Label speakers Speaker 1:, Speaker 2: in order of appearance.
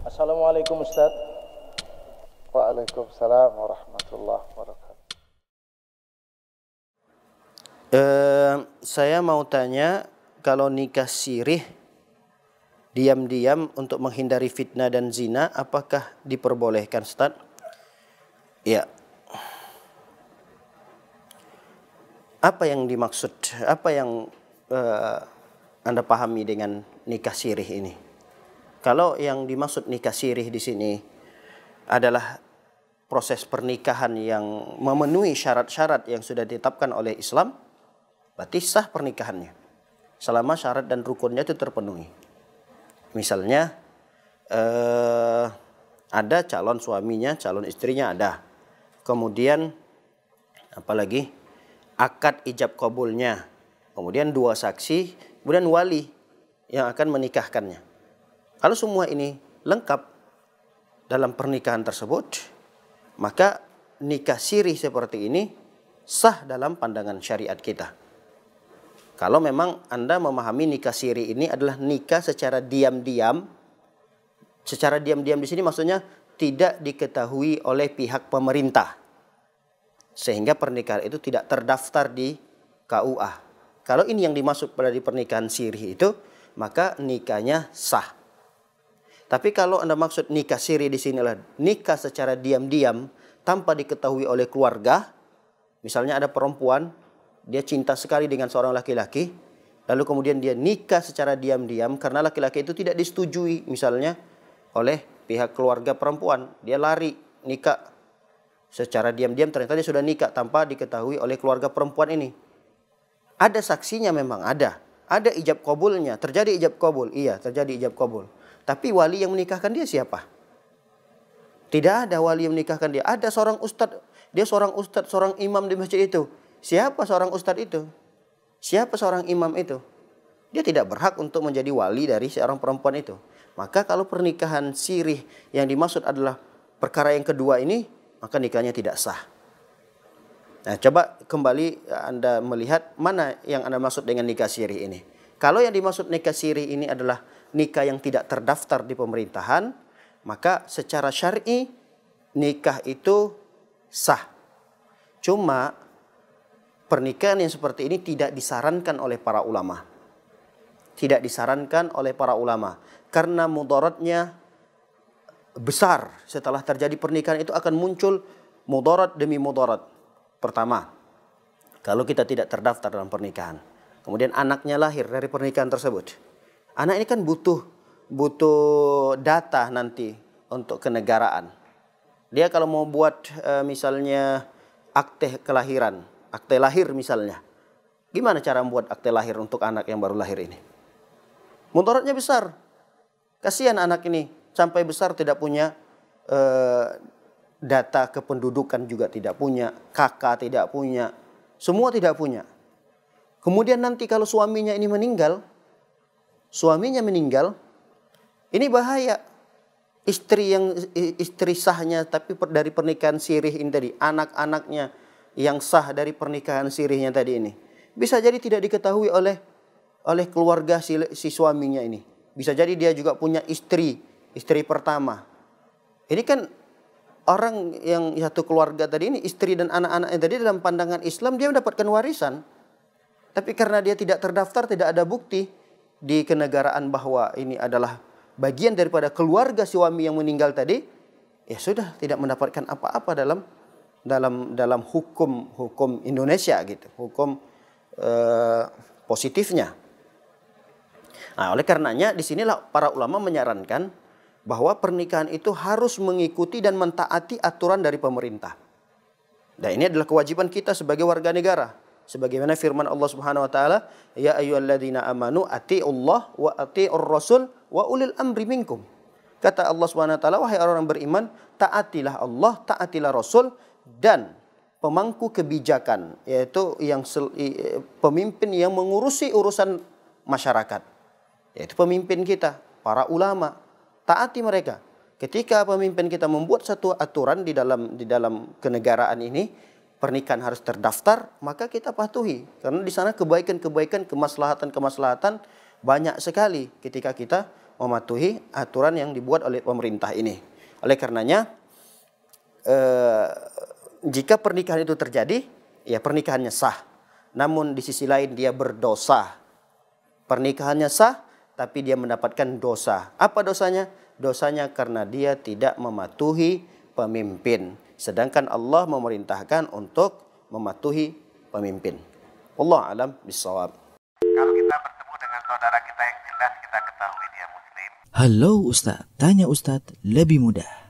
Speaker 1: Assalamualaikum Ustaz.
Speaker 2: Waalaikumsalam warahmatullahi wabarakatuh.
Speaker 3: Saya mau tanya, kalau nikah sirih diam-diam untuk menghindari fitnah dan zina, apakah diperbolehkan, Ustaz? Ya. Apa yang dimaksud? Apa yang Anda pahami dengan nikah sirih ini? Kalau yang dimaksud nikah sirih di sini adalah proses pernikahan yang memenuhi syarat-syarat yang sudah ditetapkan oleh Islam, berarti sah pernikahannya selama syarat dan rukunnya itu terpenuhi. Misalnya ada calon suaminya, calon istrinya ada. Kemudian apalagi akad ijab kabulnya. Kemudian 2 saksi, kemudian wali yang akan menikahkannya. Kalau semua ini lengkap dalam pernikahan tersebut, maka nikah sirih seperti ini sah dalam pandangan syariat kita. Kalau memang Anda memahami nikah sirih ini adalah nikah secara diam-diam. Secara diam-diam di sini maksudnya tidak diketahui oleh pihak pemerintah, sehingga pernikahan itu tidak terdaftar di KUA. Kalau ini yang dimaksud pada di pernikahan sirih itu, maka nikahnya sah. Tapi kalau Anda maksud nikah sirih di sini adalah nikah secara diam-diam tanpa diketahui oleh keluarga, misalnya ada perempuan, dia cinta sekali dengan seorang laki-laki, lalu kemudian dia nikah secara diam-diam karena laki-laki itu tidak disetujui misalnya oleh pihak keluarga perempuan, dia lari nikah secara diam-diam, ternyata dia sudah nikah tanpa diketahui oleh keluarga perempuan ini. Ada saksinya, memang ada ijab kabulnya, terjadi ijab kabul, iya terjadi ijab kabul. Tapi wali yang menikahkan dia siapa? Tidak ada wali yang menikahkan dia. Ada seorang ustadz, dia seorang ustadz, seorang imam di masjid itu. Siapa seorang ustadz itu? Siapa seorang imam itu? Dia tidak berhak untuk menjadi wali dari seorang perempuan itu. Maka kalau pernikahan sirih yang dimaksud adalah perkara yang kedua ini, maka nikahnya tidak sah. Nah, coba kembali Anda melihat mana yang Anda maksud dengan nikah sirih ini. Kalau yang dimaksud nikah sirih ini adalah nikah yang tidak terdaftar di pemerintahan, maka secara syar'i nikah itu sah. Cuma pernikahan yang seperti ini tidak disarankan oleh para ulama. Tidak disarankan oleh para ulama karena mudaratnya besar. Setelah terjadi pernikahan itu akan muncul mudarat demi mudarat. Pertama, kalau kita tidak terdaftar dalam pernikahan, kemudian anaknya lahir dari pernikahan tersebut. Anak ini kan butuh data nanti untuk kenegaraan. Dia kalau mau buat misalnya akte kelahiran, akte lahir misalnya, gimana cara membuat akte lahir untuk anak yang baru lahir ini? Mudaratnya besar. Kasihan anak ini sampai besar tidak punya data kependudukan, juga tidak punya, kakak tidak punya, semua tidak punya. Kemudian nanti kalau suaminya meninggal, ini bahaya. Istri sahnya tapi dari pernikahan sirih ini tadi, anak-anaknya yang sah dari pernikahan sirihnya tadi ini, bisa jadi tidak diketahui oleh keluarga si suaminya ini. Bisa jadi dia juga punya istri pertama. Ini kan orang yang satu keluarga tadi ini, istri dan anak-anaknya tadi, dalam pandangan Islam dia mendapatkan warisan. Tapi karena dia tidak terdaftar, tidak ada bukti di kenegaraan bahwa ini adalah bagian daripada keluarga suami yang meninggal tadi, ya sudah tidak mendapatkan apa-apa dalam hukum Indonesia gitu, hukum positifnya. Nah, oleh karenanya di sinilah para ulama menyarankan bahwa pernikahan itu harus mengikuti dan mentaati aturan dari pemerintah. Dan ini adalah kewajiban kita sebagai warga negara. Sebagaimana firman Allah Subhanahu wa taala, ya ayyuhalladzina amanu atiiullah wa atiiur rasul wa ulil amri minkum. Kata Allah Subhanahu wa taala, wahai orang beriman, taatilah Allah, taatilah Rasul dan pemangku kebijakan, yaitu pemimpin yang mengurusi urusan masyarakat, yaitu pemimpin kita, para ulama. Taati mereka. Ketika pemimpin kita membuat satu aturan di dalam kenegaraan ini, pernikahan harus terdaftar, maka kita patuhi. Karena di sana kebaikan-kemaslahatan banyak sekali ketika kita mematuhi aturan yang dibuat oleh pemerintah ini. Oleh karenanya, jika pernikahan itu terjadi, ya pernikahannya sah. Namun di sisi lain dia berdosa. Pernikahannya sah, tapi dia mendapatkan dosa. Apa dosanya? Dosanya karena dia tidak mematuhi pemimpin. Sedangkan Allah memerintahkan untuk mematuhi pemimpin. Wallahu a'lam bishawab.
Speaker 1: Kalau kita bertemu dengan saudara kita yang jelas kita ketahui dia muslim.
Speaker 4: Halo Ustaz, tanya Ustaz lebih mudah.